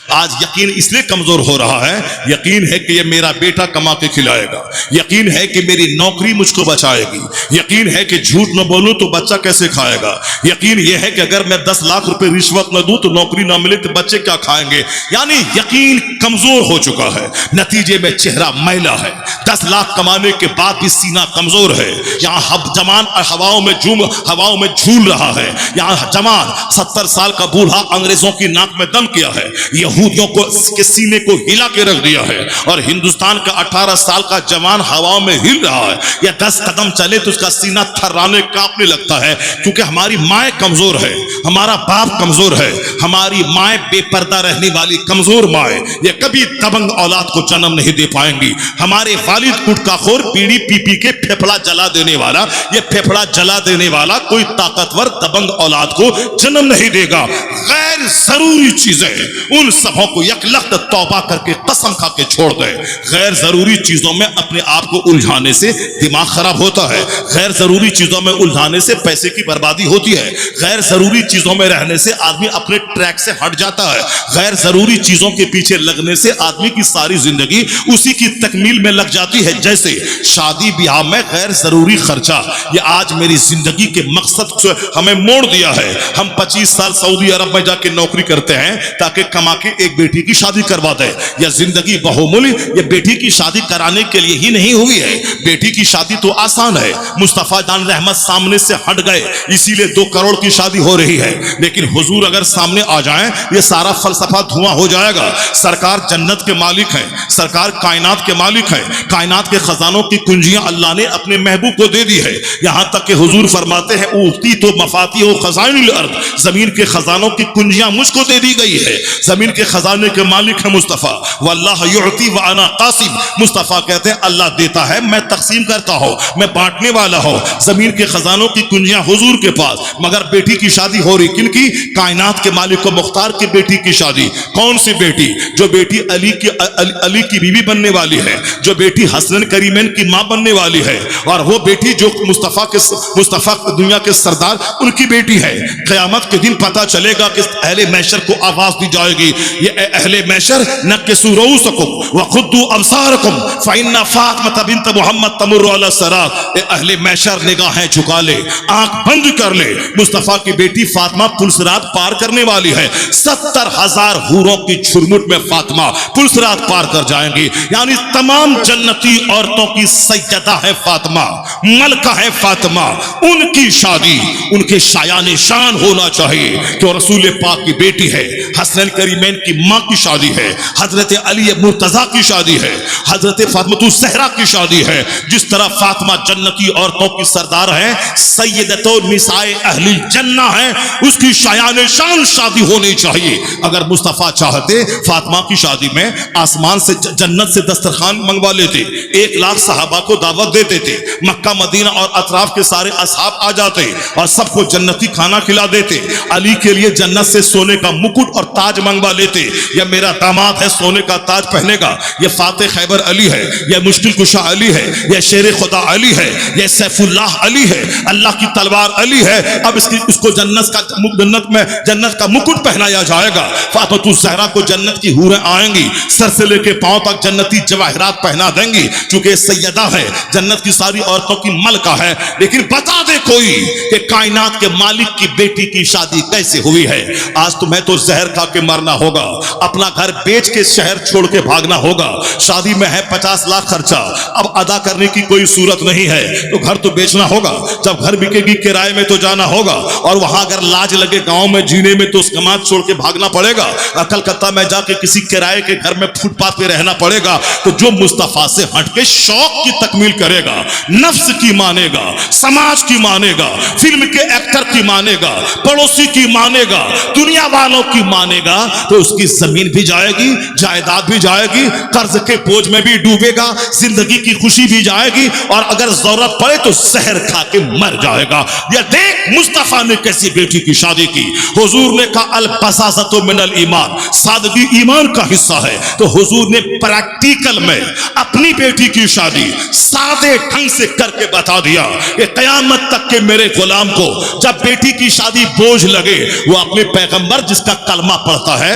آج یقین اس لیے کمزور ہو رہا ہے، یقین ہے کہ یہ میرا بیٹا کما کے کھلائے گا، یقین ہے کہ میری نوکری مجھ کو بچائے گی، یقین ہے کہ جھوٹ نہ بولوں تو بچہ کیسے کھائے گا، یقین یہ ہے کہ اگر میں 10 لاکھ روپے رشوت نہ دوں تو نوکری نہ ملے تو بچے کیا کھائیں گے۔ یعنی یقین کمزور ہو چکا ہے، نتیجے میں چہرہ میلا ہے، 10 لاکھ کمانے کے بعد بھی سینہ کمزور ہے۔ یہاں جوان ہواؤں میں جھول رہا ہے، یہاں جوان 70 سال کا بوڑھا انگریزوں کی ناک میں دم کیا ہے، یہودیوں کو کے سینے کو ہلا کے رکھ دیا ہے، اور ہندوستان کا 18 سال کا جوان ہواؤں میں ہل رہا ہے۔ یا 10 قدم چلے تو اس کا سینہ تھرانے کانپنے لگتا ہے، کیونکہ ہماری مائیں کمزور ہے، ہمارا باپ کمزور ہے، ہماری مائیں بے پردہ رہنے والی کمزور مائیں یہ کبھی دبنگ اولاد کو جنم نہیں دے پائیں گی۔ ہمارے والد گٹکا خور بیڑی پی پی کے پھیپھڑا جلا دینے والا، یہ پھیپھڑا جلا دینے والا کوئی طاقتور دبنگ اولاد کو جنم نہیں دے گا۔ غیر ضروری چیزیں ان سبوں کو یک لخت توبہ کر کے قسم کھا کے چھوڑ دے۔ غیر ضروری چیزوں میں اپنے آپ کو الجھانے سے دماغ خراب ہوتا ہے، غیر ضروری چیزوں میں الجھانے سے پیسے کی بربادی ہوتی ہے، غیر ضروری چیزوں میں رہنے سے آدمی اپنے ٹریک سے ہٹ جاتا ہے، غیر ضروری چیزوں کے پیچھے لگنے سے آدمی کی ساری زندگی اسی کی تکمیل میں لگ جاتی ہے۔ جیسے شادی بیاہ میں غیر ضروری خرچہ، یہ آج میری زندگی کے مقصد سے ہمیں موڑ دیا ہے۔ ہم 25 سال سعودی عرب میں جا کے نوکری کرتے ہیں تاکہ کما کے ایک بیٹی کی شادی کروا دے، یا زندگی بہومل یہ بیٹی کی شادی کرانے کے لیے ہی نہیں ہوئی ہے۔ بیٹی کی شادی تو آسان ہے، مصطفیٰ جان رحمت سامنے سے ہٹ گئے اسی لیے 2 کروڑ کی شادی ہو رہی ہے، لیکن حضور اگر سامنے آ جائیں یہ سارا فلسفہ دھواں ہو جائے گا۔ سرکار جنت کے مالک ہیں، سرکار کائنات کے مالک ہیں، کائنات کے خزانوں کی کنجیاں اللہ نے اپنے محبوب کو دے دی ہے، یہاں تک کہ حضور فرماتے ہیں اوتی تو مفاتیح و خزائن الارض، زمین کے خزانوں کی کنجیاں مجھ کو دے دی گئی ہے۔ زمین کے خزانے کے مالک ہیں مصطفیٰ، واللہ یعطی وانا قاسم، مصطفیٰ کہتے ہیں اللہ دیتا ہے میں تقسیم کرتا ہوں، میں بانٹنے والا ہوں۔ زمین کے خزانوں کی کنجیاں حضور کے پاس، مگر بیٹی کی شادی ہو رہی کن کی؟ کائنات کے مالک و مختار کی بیٹی کی شادی۔ کون سی بیٹی؟ جو بیٹی علی کی بیوی بننے والی ہے، جو بیٹی حسنین کریمین کی ماں بننے والی ہے، اور وہ بیٹی جو مصطفیٰ دنیا کے سردار ان کی بیٹی ہے۔ قیامت کے دن پتہ چلے گا کہ اہل محشر کو آواز دی جائے گی، یہ اہل محشر نکسوا رؤوسکم وغضوا ابصارکم فإن فاطمہ بنت محمد تمر علی الصراط، اے اہل محشر نگاہیں جھکا لے، آنکھ بند کر لے، مصطفیٰ کی بیٹی فاطمہ پلسرات پار کرنے والی ہے۔ 70,000 حوروں کی جھرمٹ میں فاطمہ پلسرات پار کر جائیں گی، یعنی تمام جنتی عورتوں کی سیدہ ہے فاطمہ، ملکہ ہے فاطمہ۔ ان کی شادی ان کے شایان شان ہونا چاہیے کہ وہ رسول پاک کی بیٹی ہے، حسنین کریمین کی ماں کی شادی ہے، حضرت علی مرتضیٰ کی شادی ہے، حضرت فاطمہ الزہرا کی شادی ہے۔ جس طرح فاطمہ جنتی عورتوں کی سردار ہے، سیدۃ النساء اہل الجنہ ہے، اس کی شایان شان شادی ہونی چاہیے۔ اگر مصطفیٰ چاہتے فاطمہ کی شادی میں آسمان سے جنت سے دسترخوان منگوا لیتے، 1 لاکھ صحابہ کو دعوت دیتے تھے، مکہ مدینہ اور اطراف کے سارے اصحاب آ جاتے اور سب کو جنتی کھانا کھلا دیتے، علی کے لیے جنت سے سونے کا مکٹ اور تاج منگوا لیتے، یا میرا داماد ہے سونے کا تاج پہنے گا، یہ فاتح خیبر علی ہے، یہ مشکل کشا علی ہے، یہ شیر خدا علی ہے، یہ سیف اللہ علی ہے، اللہ کی تلوار علی ہے، اب اس کو جنت کا مکٹ پہنایا جائے گا۔ فاطمہ الزہرا کو جنت کی حوریں آئیں گی، سر سے لے کے پاؤں تک جنتی جواہرات پہنا دیں گی، چونکہ سیدہ ہے، جنت کی ساری عورتوں کی ملکہ ہے۔ لیکن بتا دے کوئی کہ کائنات کے مالک کی بیٹی کی شادی کیسے ہوئی ہے؟ آج تمہیں تو زہر کھا کے مرنا ہوگا، اپنا گھر بیچ کے شہر چھوڑ کے بھاگنا ہوگا، شادی میں ہے 50 لاکھ خرچہ، اب ادا کرنے کی کوئی صورت نہیں ہے تو گھر تو بیچنا ہوگا، جب گھر بکے گی کرائے میں تو جانا ہوگا، اور وہاں اگر لاج لگے گاؤں میں جینے میں تو اس کمات چھوڑ کے بھاگنا پڑے گا، کلکتہ میں جا کے کسی کرائے کے گھر میں فٹ پاتھ پہ رہنا پڑے گا۔ تو جو مصطفیٰ سے ہٹ کے شوق کی تکمیل کرے گا، نفس کی مانے گا، سماج کی مانے گا، فلم کے ایکٹر کی مانے گا، پڑوسی کی مانے گا، دنیا والوں کی مانے گا، تو اس کی زمین بھی جائے گی، جائیداد بھی جائے گی، قرض کے بوجھ میں بھی ڈوبے گا، زندگی کی خوشی بھی جائے گی، اور اگر ضرورت پڑے تو زہر کھا کے مر جائے گا۔ یہ دیکھ مصطفیٰ نے کیسی بیٹی کی شادی کی۔ حضور نے کہا البساطۃ من الایمان، سادگی ایمان کا حصہ ہے، تو حضور نے پریکٹیکل میں اپنی بیٹی کی شادی سادے ڈھنگ سے کر کے بتا دیا کہ قیامت تک کے میرے غلام کو جب بیٹی کی شادی بوجھ لگے، وہ اپنے پیغمبر جس کا کلمہ پڑھتا ہے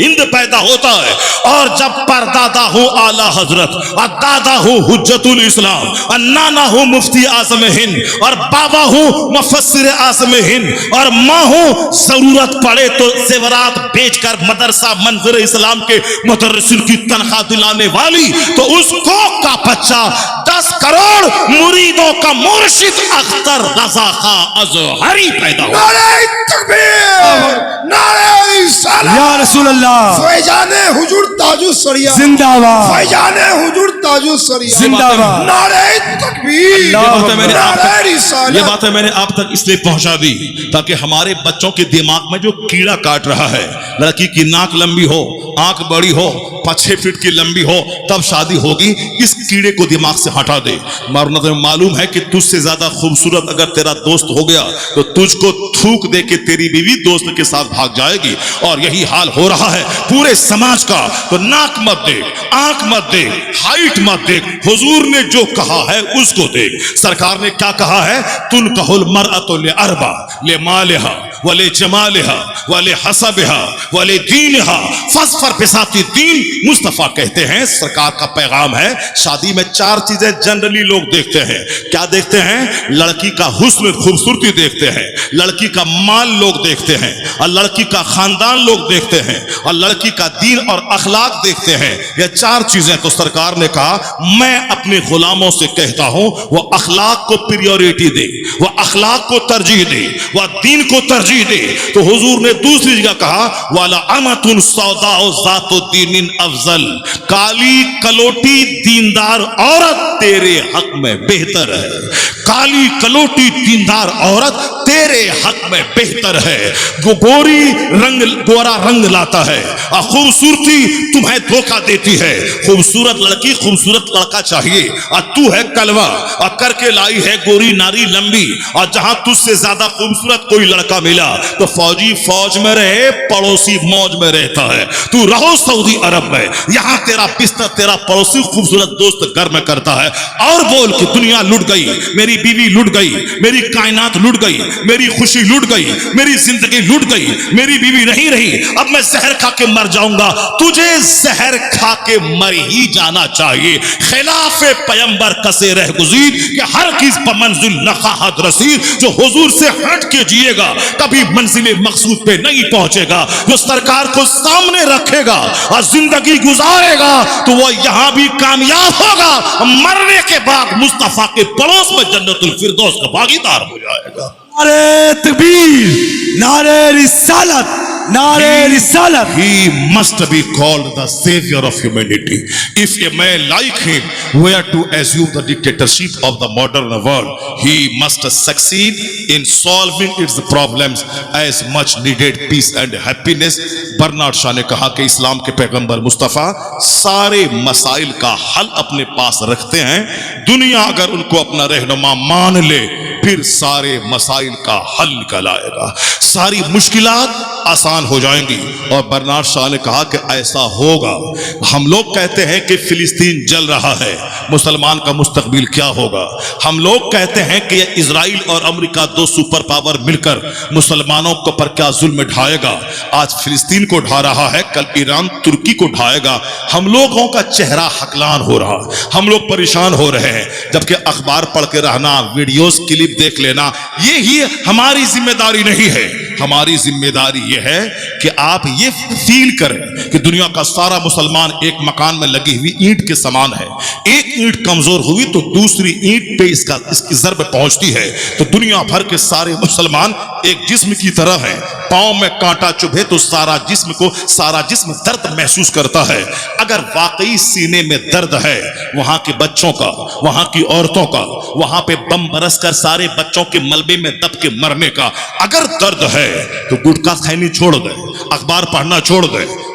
ہند پیدا ہوتا ہے، اور جب پردادا ہو اعلی حضرت اور دادا ہو حجت الاسلام اور نانا ہو مفتی اعظم ہند اور بابا ہو مفسر اعظم ہند اور ماں ہو ضرورت پڑے تو زیورات بیچ کر مدرسہ منظر اسلام کے مدرسین کی تنخواہ دلانے والی، تو اس کو کا بچہ 10 کروڑ مریدوں کا مرشد اختر رضا خان ازہری پیدا ہوا۔ نعرہ تکبیر، نعرہ رسالت، یا رسول اللہ، فیضان حضور تاج السریہ زندہ باد، فیضان حضور تاج السریہ، زندہ باد، نعرہ تکبیر، یہ باتیں میں نے آپ نعرہ تک رسالت۔ یہ باتیں میں نے آپ تک اس لیے پہنچا دی تاکہ ہمارے بچوں کے دماغ میں جو کیڑا کاٹ رہا ہے، لڑکی کی ناک لمبی ہو، آنکھ بڑی ہو، 5-6 فٹ کی لمبی ہو تب شادی ہوگی، اس کیڑے کو دماغ سے ہٹا دے۔ معلوم ہے کہ تجھ سے زیادہ خوبصورت اگر تیرا دوست ہو گیا تو تجھ کو تھوک دے کے تیری بیوی دوست کے ساتھ بھاگ جائے گی، اور یہی حال ہو رہا ہے پورے سماج کا۔ تو ناک مت دیکھ، آنکھ مت دیکھ، ہائٹ مت دیکھ، حضور نے جو کہا ہے اس کو دیکھ۔ سرکار نے کیا کہا ہے؟ تنکح المرأۃ لاربع، لمالها ولجمالها ولحسبها ولدینها فاظفر بذات الدین۔ مصطفیٰ کہتے ہیں، سرکار کا پیغام ہے، شادی میں 4 چیزیں جنرلی لوگ دیکھتے ہیں۔ کیا دیکھتے ہیں؟ لڑکی کا حسن خوبصورتی دیکھتے ہیں، لڑکی کا مال لوگ دیکھتے ہیں، اور لڑکی کا خاندان لوگ دیکھتے ہیں، اور لڑکی کا دین اور اخلاق دیکھتے ہیں۔ یہ 4 چیزیں تو سرکار نے کہا میں اپنے غلاموں سے کہتا ہوں وہ اخلاق کو پریورٹی دے، وہ اخلاق کو ترجیح دے، وہ دین کو ترجیح دے۔ تو حضور نے دوسری جگہ کہا وَلَعَمَةٌ سَوْدَاءُ ذَاتُ دِینٍ افضل، کالی کلوٹی دیندار عورت تیرے حق میں بہتر ہے، کالی کلوٹی دیندار عورت تیرے حق میں بہتر ہے۔ وہ گورا رنگ لاتا ہے اور خوبصورتی تمہیں دھوکہ دیتی ہے۔ خوبصورت لڑکی خوبصورت لڑکا چاہیے، اور تو ہے کلوا اور کر کے لائی ہے گوری ناری لمبی، اور جہاں تجھ سے زیادہ خوبصورت کوئی لڑکا ملا تو فوجی فوج میں رہے، پڑوسی موج میں رہتا ہے۔ تو رہو سعودی عرب میں، یہاں تیرا بستر تیرا پڑوسی خوبصورت دوست گھر میں کرتا ہے، اور بول کہ دنیا لٹ گئی، میری بیوی لٹ گئی، میری کائنات لٹ گئی، میری خوشی لٹ گئی، میری زندگی لٹ گئی، میری بیوی نہیں رہی، اب میں زہر کھا کے مر جاؤں گا۔ تجھے زہر کھا کے مر ہی جانا چاہیے، خلاف پیمبر کسے رہ گزیر کہ ہر چیز پر منزل نخواہد رسید۔ جو حضور سے ہٹ کے جیے گا کبھی منزل مقصود پہ نہیں پہنچے گا۔ جو سرکار کو سامنے رکھے گا اور زندگی گزارے گا تو وہ یہاں بھی کامیاب ہوگا، مرنے کے بعد مصطفیٰ کے پڑوس میں جنت الفردوس کا باغیدار ہو جائے گا۔ نعرہ تکبیر، نعرہ رسالت، نعرہ رسالت۔ He must be called the savior of humanity. If a man like him were to assume the dictatorship of the modern world, he must succeed in solving its problems as much needed peace and happiness. Bernard Shaw نے کہا کہ اسلام کے پیغمبر مصطفیٰ سارے مسائل کا حل اپنے پاس رکھتے ہیں، دنیا اگر ان کو اپنا رہنما مان لے پھر سارے مسائل کا حل نکل آئے گا، ساری مشکلات آسان ہو جائیں گی۔ اور برنارڈ شاہ نے کہا کہ ایسا ہوگا۔ ہم لوگ کہتے ہیں کہ فلسطین جل رہا ہے، مسلمان کا مستقبل کیا ہوگا؟ ہم لوگ کہتے ہیں کہ اسرائیل اور امریکہ 2 سپر پاور مل کر مسلمانوں کو پر کیا ظلم ڈھائے گا۔ آج فلسطین کو ڈھا رہا ہے، کل ایران ترکی کو ڈھائے گا۔ ہم لوگوں کا چہرہ حقلان ہو رہا، ہم لوگ پریشان ہو رہے ہیں، جبکہ اخبار پڑھ کے رہنا، ویڈیوز کلپ دیکھ لینا یہی ہماری ذمہ داری نہیں ہے۔ ہماری ذمہ داری یہ ہے کہ آپ یہ فیل کریں کہ دنیا کا سارا مسلمان ایک مکان میں لگی ہوئی اینٹ کے سامان ہے، ایک اینٹ کمزور ہوئی تو دوسری اینٹ پہ اس کی ضرب پہنچتی ہے۔ تو دنیا بھر کے سارے مسلمان ایک جسم کی طرح ہیں، پاؤں میں کانٹا چبھے تو سارا جسم درد محسوس کرتا ہے۔ اگر واقعی سینے میں درد ہے، وہاں کے بچوں کا، وہاں کی عورتوں کا، وہاں پہ بم برس کر سارے بچوں کے ملبے میں دب کے مرنے کا اگر درد ہے تو گٹکا کھانی چھوڑ دے، اخبار پڑھنا چھوڑ دے،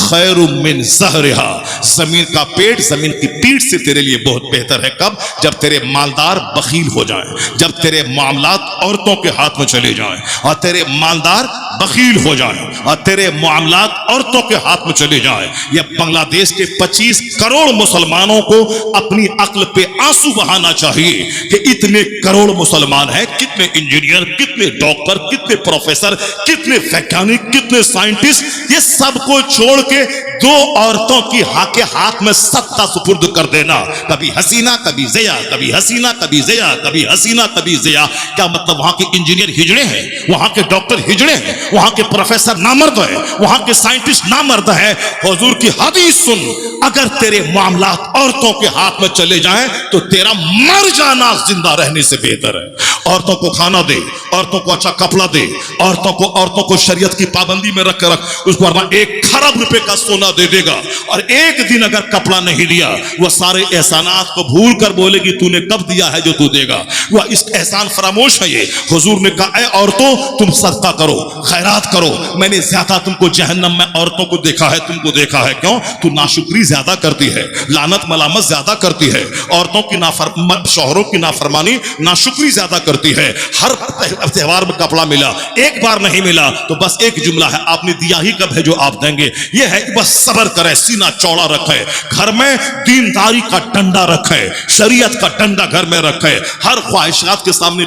خیر من ظہرہا، زمین کا پیٹ زمین کی پیٹھ سے تیرے لیے بہت بہتر ہے۔ کب؟ جب تیرے مالدار بخیل ہو جائیں، جب تیرے معاملات عورتوں کے ہاتھ میں چلے جائیں اور تیرے مالدار بخیل ہو جائیں اور تیرے معاملات عورتوں کے ہاتھ میں چلے جائیں۔ یہ بنگلہ دیش کے 25 کروڑ مسلمانوں کو اپنی عقل پہ آنسو بہانا چاہیے کہ اتنے کروڑ مسلمان ہیں، کتنے انجینئر، کتنے ڈاکٹر، کتنے پروفیسر، کتنے ویگیانک، کتنے سائنٹسٹ، یہ سب کو چھوڑ کے دو عورتوں کی ہاتھ میں ستہ سپرد کر دینا، کبھی حسینہ کبھی ضیا، کبھی حسینہ کبھی ضیا، کبھی حسینہ کبھی ضیا۔ کیا مطلب؟ وہاں کے انجینئر ہجڑے ہیں، وہاں کے ڈاکٹر ہجڑے ہیں، وہاں کے پروفیسر نامرد ہیں، وہاں کے سائنٹسٹ نامرد ہیں۔ حضور کی حدیث سن، اگر تیرے معاملات عورتوں کے ہاتھ میں چلے جائیں تو تیرا مر جانا زندہ رہنے سے بہتر ہے۔ عورتوں کو کھانا دے، عورتوں کو اچھا کپڑا دے، عورتوں کو شریعت کی پابندی میں رکھ اس کو 1 کھرب روپے کا سونا دے دے گا، اور ایک دن اگر کپڑا نہیں دیا وہ سارے احسانات کو بھول کر بولے گی تو نے کب دیا ہے جو تو دے گا، وہ اس احسان فراموش ہے۔ یہ حضور نے کہا اے عورتوں تم صدقہ کرو، خیرات کرو، میں نے زیادہ تم کو جہنم میں عورتوں کو دیکھا ہے، تم کو دیکھا ہے۔ کیوں؟ تو ناشکری زیادہ کرتی ہے، لعنت ملامت زیادہ کرتی ہے، عورتوں کی شوہروں کی نافرمانی ناشکری زیادہ کرتی ہے۔ ہر تہوار میں کپڑا ملا، ایک بار نہیں ملا تو بس ایک جملہ ہے، آپ نے دیا ہی کب ہے جو آپ دیں گے؟ یہ ہے بس صبر کرے، سینہ چوڑا رکھے، گھر میں دینداری کا ڈنڈا رکھے، شریعت کا ڈنڈا گھر میں رکھے، ہر خواہشات کے سامنے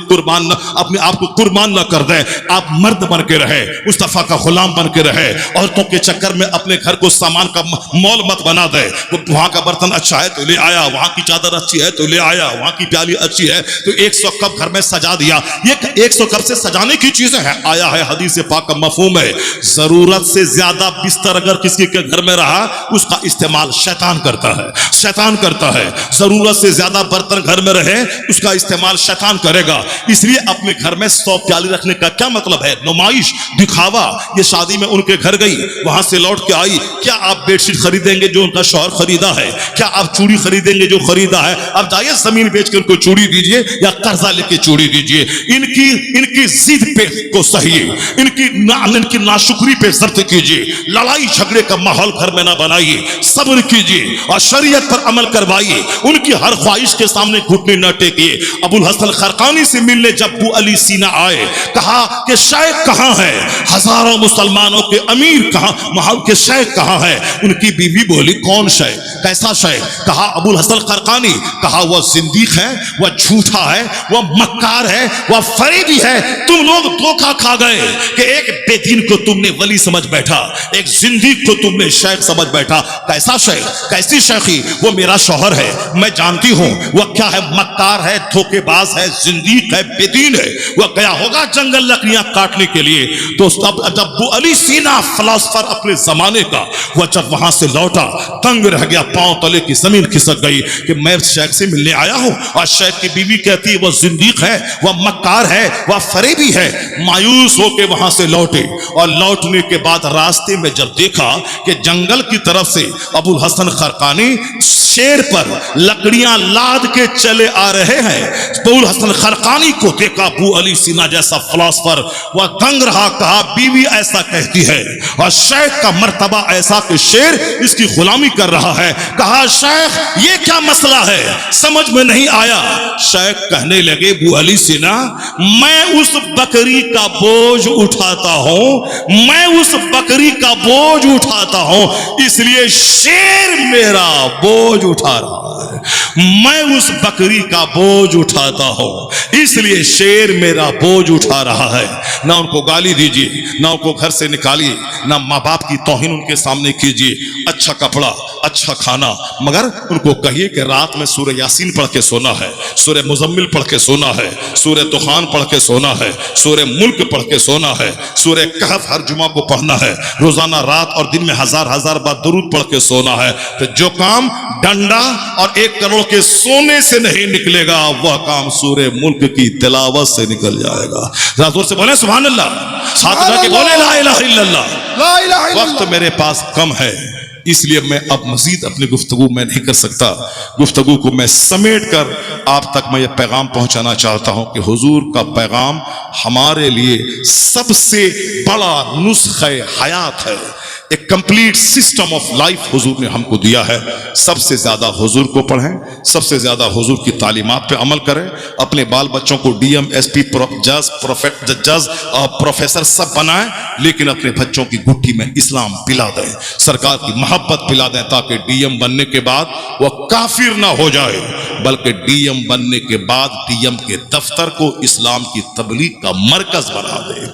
اپنے آپ کو قربان نہ کر دیں۔ آپ مرد بن کے رہے، مصطفیٰ کا غلام بن کے رہے، عورتوں کے چکر میں اپنے گھر کو سامان کا مول مت بنا دے۔ وہاں کا برتن اچھا ہے تو لے آیا، وہاں کی چادر اچھی ہے تو لے آیا، وہاں کی پیالی اچھی ہے تو 100 کپ گھر میں سجا دیا۔ یہ 100 کپ سے سجانے کی چیزیں ہیں، آیا ہے حدیث پاک کا مفہوم ہے، ضرورت سے زیادہ بستر اگر کسی کے گھر میں رہا اس کا استعمال شیطان کرتا ہے، شیطان کرتا ہے۔ ضرورت سے زیادہ برتن گھر میں رہے اس کا استعمال شیطان کرے گا۔ اس لیے اپنے گھر میں 100 پیالی رکھنے کا کیا مطلب ہے؟ نمائش، دکھاوا۔ یہ شادی میں ان کے گھر گئی، وہاں سے لوٹ کے آئی، کیا آپ بیڈ شیٹ خریدیں گے جو ان کا شوہر خریدا ہے؟ کیا آپ چوڑی خریدیں گے جو خریدا ہے؟ اب جائیے زمین بیچ کے ان کو چوڑی دیجئے یا قرضہ لے کے چوڑی دیجئے۔ ان کی ضد پہ کو سہیے، ان کی ناشکری پہ ضبط کیجئے، لڑائی جھگڑے کا ماحول گھر میں نہ بنائیے، صبر کیجئے اور شریعت پر عمل کروائیے۔ ان کی ہر خواہش کے سامنے گھٹنے نہ ٹیکیے۔ ابو الحسن خرقانی سے ملنے جب ابو علی سینا آئے، کہا کہ شیخ کہاں ہے؟ ہزاروں مسلمانوں کے امیر کہاں، محل کے شیخ کہاں ہے؟ ان کی بیوی بولی کون شیخ؟ کیسا شیخ؟ کہا ابو الحسن خرقانی۔ کہا وہ زندیق ہے، وہ جھوٹا ہے، وہ مکار ہے، وہ فریبی ہے۔ تم لوگ دھوکہ کھا گئے کہ ایک بے دین کو تم نے ولی سمجھ بیٹھا، ایک زندیق کو تم نے شیخ سمجھ بیٹھا۔ کیسا شیخ؟ کیسی شیخی؟ وہ میرا شوہر ہے، میں جانتی ہوں وہ کیا ہے، مکار ہے، دھوکے باز ہے، زندیق ہے، بے دین ہے۔ وہ گیا ہوگا جنگل لکڑیاں کاٹنے کے لیے۔ تو جب ابو علی سینا فلسفر اپنے زمانے کا، وہ جب وہاں سے لوٹا تنگ رہ گیا، پاؤں تلے کی زمین کھسک گئی کہ میں شیخ سے ملنے آیا ہوں اور شیخ کی بیوی کہتی ہے وہ زندیق ہے، وہ مکار ہے، وہ فریبی ہے۔ مایوس ہو کے وہاں سے لوٹے اور لوٹنے کے بعد راستے میں جب دیکھا کہ جنگل کی طرف سے ابو الحسن خرقانی شیر پر لکڑیاں لاد کے چلے آ رہے ہیں، ابو الحسن خرقانی کو دیکھا ابو علی سینا جیسا فلسفر، وہ دنگ رہا، کہا بیوی ایسا کہتی ہے اور شیخ کا مرتبہ ایسا کہ شیر اس کی غلامی کر رہا ہے۔ کہا شیخ یہ کیا مسئلہ ہے، سمجھ میں نہیں آیا۔ شیخ کہنے لگے ابو علی سینا میں اس بکری کا بوجھ اٹھاتا ہوں، میں اس بکری کا بوجھ اٹھاتا ہوں، اس لیے شیر میرا بوجھ اٹھا رہا ہے۔ میں اس بکری کا بوجھ اٹھاتا ہوں اس لیے شیر میرا بوجھ اٹھا رہا ہے۔ نہ ان کو گالی دیجیے، نہ ان کو گھر سے نکالیے، نہ ماں باپ کی توہین ان کے سامنے کیجیے۔ اچھا کپڑا، اچھا کھانا، مگر ان کو کہیے کہ رات میں سورہ یاسین پڑھ کے سونا ہے، سورہ مزمل پڑھ کے سونا ہے، سورہ دخان پڑھ کے سونا ہے، سورہ ملک پڑھ کے سونا ہے، سورہ کہف ہر جمعہ کو پڑھنا ہے، روزانہ رات اور دن میں ہزار بار درود پڑھ کے سونا ہے۔ تو جو کام ڈنڈا اور 1 کروڑ کے سونے سے نہیں نکلے گا وہ کام سورہ ملک کی تلاوت سے نکل جائے گا۔ ذرا زور سے بولیں سبحان اللہ، ساتھ جا کے بولیں لا الہ الا اللہ۔ لا الہ الا وقت اللہ۔ میرے پاس کم ہے، اس لیے میں اب مزید اپنی گفتگو میں نہیں کر سکتا. گفتگو کو میں سمیٹ کر آپ تک میں یہ پیغام پہنچانا چاہتا ہوں کہ حضور کا پیغام ہمارے لیے سب سے بڑا نسخہ حیات ہے. ایک کمپلیٹ سسٹم آف لائف حضور نے ہم کو دیا ہے. سب سے زیادہ حضور کو پڑھیں, سب سے زیادہ حضور کی تعلیمات پہ عمل کریں, اپنے بال بچوں کو ڈی ایم ایس پی جج پروفیسر سب بنائیں, لیکن اپنے بچوں کی گٹھی میں اسلام پلا دیں, سرکار کی محبت پلا دیں, تاکہ ڈی ایم بننے کے بعد وہ کافر نہ ہو جائے, بلکہ ڈی ایم بننے کے بعد ڈی ایم کے دفتر کو اسلام کی تبلیغ کا مرکز بنا دے.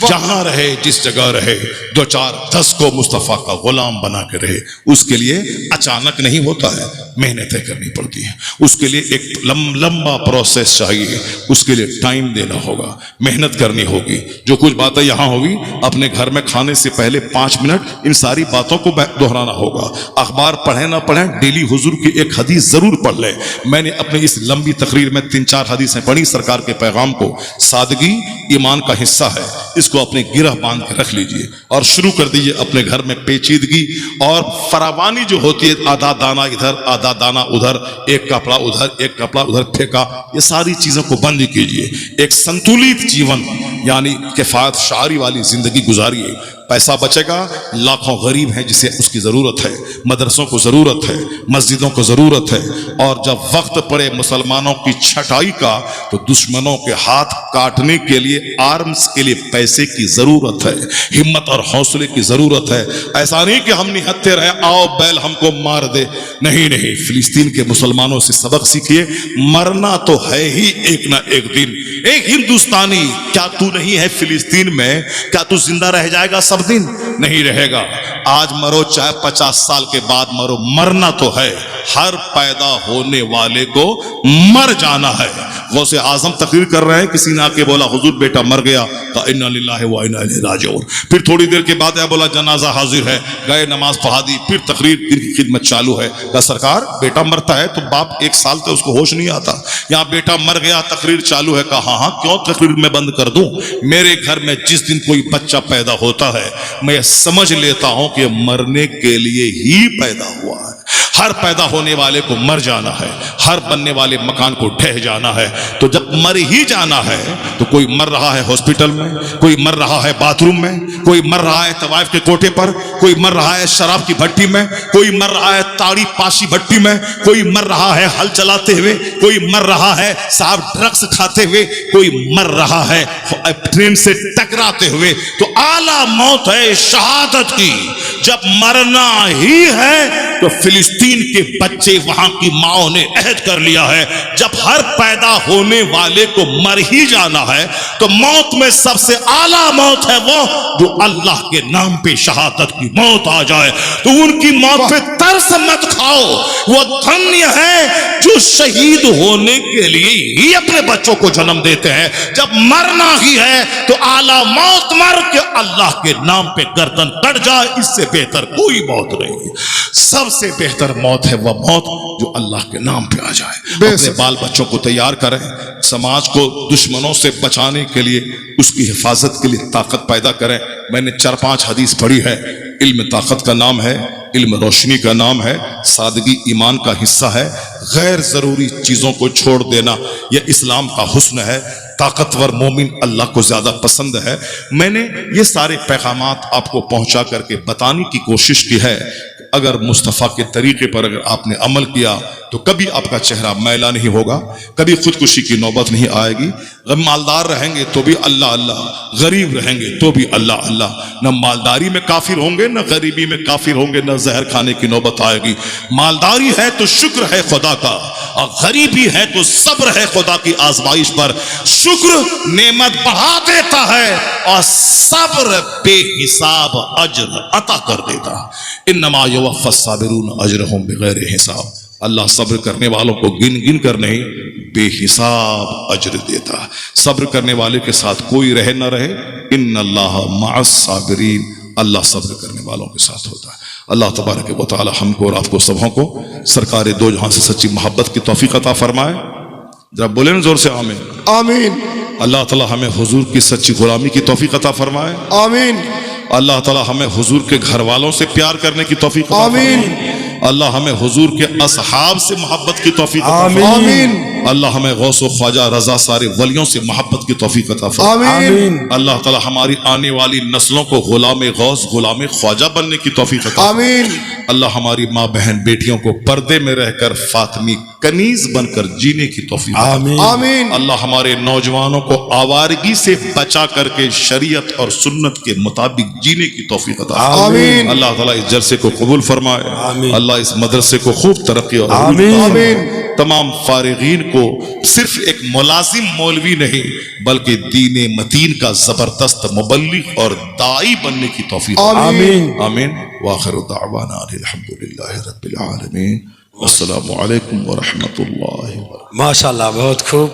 جہاں رہے, جس جگہ رہے, 2-4-10 کو مصطفیٰ کا غلام بنا کے رہے. اس کے لیے اچانک نہیں ہوتا ہے, محنتیں کرنی پڑتی ہیں. اس کے لیے ایک لمبا پروسیس چاہیے, اس کے لیے ٹائم دینا ہوگا, محنت کرنی ہوگی. جو کچھ باتیں یہاں ہوگی, اپنے گھر میں کھانے سے پہلے 5 منٹ ان ساری باتوں کو دہرانا ہوگا. اخبار پڑھیں نہ پڑھیں, ڈیلی حضور کی ایک حدیث ضرور پڑھ لیں. میں نے اپنے اس لمبی تقریر میں 3-4 حدیثیں پڑھی سرکار کے پیغام کو. سادگی ایمان کا حصہ ہے, اس کو اپنے گرہ باندھ کے رکھ لیجئے اور شروع کر دیجئے اپنے گھر میں پیچیدگی اور فراوانی جو ہوتی ہے, آدھا دانہ ادھر آدھا دانہ ادھر, ایک کپڑا ادھر ایک کپڑا ادھر پھینکا, یہ ساری چیزوں کو بند کیجئے. ایک سنتولیت جیون یعنی کفایت شعاری والی زندگی گزاریے. پیسہ بچے گا, لاکھوں غریب ہیں جسے اس کی ضرورت ہے, مدرسوں کو ضرورت ہے, مسجدوں کو ضرورت ہے. اور جب وقت پڑے مسلمانوں کی چھٹائی کا, تو دشمنوں کے ہاتھ کاٹنے کے لیے آرمز کے لیے پیسے کی ضرورت ہے, ہمت اور حوصلے کی ضرورت ہے. ایسا نہیں کہ ہم نہتے رہے, آؤ بیل ہم کو مار دے. نہیں نہیں, فلسطین کے مسلمانوں سے سبق سیکھیے. مرنا تو ہے ہی ایک نہ ایک دن. ایک ہندوستانی, کیا تو نہیں ہے فلسطین میں, کیا تو زندہ رہ جائے گا سب دن؟ نہیں رہے گا. آج مرو چاہے 50 سال کے بعد مرو, مرنا تو ہے. ہر پیدا ہونے والے کو مر جانا ہے. غوث اعظم تقریر کر رہے ہیں, کسی نے آ کے بولا حضور بیٹا مر گیا, کہا انا للہ و انا الیہ راجعون. پھر تھوڑی دیر کے بعد بولا جنازہ حاضر ہے, گئے نماز پڑھا دی, پھر تقریر کی خدمت چالو ہے. کہا سرکار بیٹا مرتا ہے تو باپ 1 سال تک اس کو ہوش نہیں آتا, یہاں بیٹا مر گیا تقریر چالو ہے. کہا ہاں کیوں تقریر میں بند کر دوں؟ میرے گھر میں جس دن کوئی بچہ پیدا ہوتا ہے, میں سمجھ لیتا ہوں کہ مرنے کے لیے ہی پیدا ہوا ہے. ہر پیدا ہونے والے کو مر جانا ہے, ہر بننے والے مکان کو ڈھہ جانا ہے. تو جب مر ہی جانا ہے, تو کوئی مر رہا ہے ہاسپٹل میں, کوئی مر رہا ہے باتھ روم میں, کوئی مر رہا ہے طوائف کے کوٹے پر, کوئی مر رہا ہے شراب کی بھٹی میں, کوئی مر رہا ہے تاڑی پاشی بھٹی میں, کوئی مر رہا ہے ہل چلاتے ہوئے, کوئی مر رہا ہے صاحب ڈرگس کھاتے ہوئے, کوئی مر رہا ہے ٹرین سے ٹکراتے ہوئے. تو اعلیٰ موت ہے شہادت کی. جب مرنا ہی ہے تو فلسطین کے بچے وہاں کی ماؤں نے عہد کر لیا ہے, جب ہر پیدا ہونے والے کو مر ہی جانا ہے, تو موت میں سب سے اعلیٰ موت ہے وہ جو اللہ کے نام پہ شہادت کی موت آ جائے. تو ان کی موت پہ ترس مت کھاؤ. وہ دھنیہ ہے جو شہید ہونے کے لیے ہی اپنے بچوں کو جنم دیتے ہیں. جب مرنا ہی ہے تو اعلیٰ موت مر کے اللہ کے نام پہ گردن کٹ جائے, اس سے بہتر کوئی موت نہیں. سب سے بہتر موت ہے وہ موت جو اللہ کے نام پہ آ جائے. اپنے بال بچوں کو تیار کریں, سماج کو دشمنوں سے بچانے کے لیے, اس کی حفاظت کے لیے طاقت پیدا کریں. میں نے 4-5 حدیث پڑھی ہے. علم طاقت کا نام ہے, علم روشنی کا نام ہے, سادگی ایمان کا حصہ ہے, غیر ضروری چیزوں کو چھوڑ دینا یہ اسلام کا حسن ہے. طاقتور مومن اللہ کو زیادہ پسند ہے. میں نے یہ سارے پیغامات آپ کو پہنچا کر کے بتانے کی کوشش کی ہے. اگر مصطفیٰ کے طریقے پر اگر آپ نے عمل کیا تو کبھی آپ کا چہرہ میلا نہیں ہوگا, کبھی خودکشی کی نوبت نہیں آئے گی. مالدار رہیں گے تو بھی اللہ اللہ, غریب رہیں گے تو بھی اللہ اللہ. نہ مالداری میں کافر ہوں گے, نہ غریبی میں کافر ہوں گے, نہ زہر کھانے کی نوبت آئے گی. مالداری ہے تو شکر ہے خدا کا, اور غریبی ہے تو صبر ہے خدا کی آزمائش پر. شکر نعمت بڑھا دیتا ہے اور صبر بے حساب اجر عطا کر دیتا. انما یوفی الصابرون اجرہم بغیر حساب. اللہ صبر کرنے والوں کو گن گن کر نہیں, بے حساب اجر دیتا. صبر کرنے والے کے ساتھ کوئی رہے نہ رہے, ان اللہ مع الصابرین, اللہ صبر کرنے والوں کے ساتھ ہوتا ہے. اللہ تبارک و تعالی ہم کو اور آپ کو سبوں کو سرکار دو جہاں سے سچی محبت کی توفیق عطا فرمائے. ذرا بولیں نا زور سے آمین. آمین. اللہ تعالی ہمیں حضور کی سچی غلامی کی توفیق عطا فرمائے. آمین. اللہ تعالی ہمیں حضور کے گھر والوں سے پیار کرنے کی توفیق عطا آمین۔ فرمائے۔ اللہ ہمیں حضور کے اصحاب سے محبت کی توفیق عطا آمین۔ فرمائے۔ آمین اللہ ہمیں غوث و خواجہ رضا سارے ولیوں سے محبت کی توفیق عطا فرمائے۔ آمین اللہ تعالی ہماری آنے والی نسلوں کو غلام غوث غلام خواجہ بننے کی توفیق عطا فرمائے۔ آمین اللہ ہماری ماں بہن بیٹیوں کو پردے میں رہ کر فاطمی کنیز بن کر جینے کی توفیق عطا فرمائے۔ آمین۔ آمین اللہ ہمارے نوجوانوں کو آوارگی سے بچا کر کے شریعت اور سنت کے مطابق جینے کی توفیق عطا فرمائے۔ آمین اللہ تعالیٰ اس جلسے کو قبول فرمائے۔ آمین۔ اللہ اس مدرسے کو خوب ترقی اور عروج آمین۔ عطا فرمائے۔ آمین تمام فارغین کو صرف ایک ملازم مولوی نہیں بلکہ دین متین کا زبردست مبلغ اور داعی بننے کی توفیق عطا فرمائے۔ آمین آمین وآخر دعوانا الحمدللہ رب العالمین۔ السلام علیکم ورحمۃ اللہ وبرکاتہ۔ ماشاءاللہ، بہت خوب۔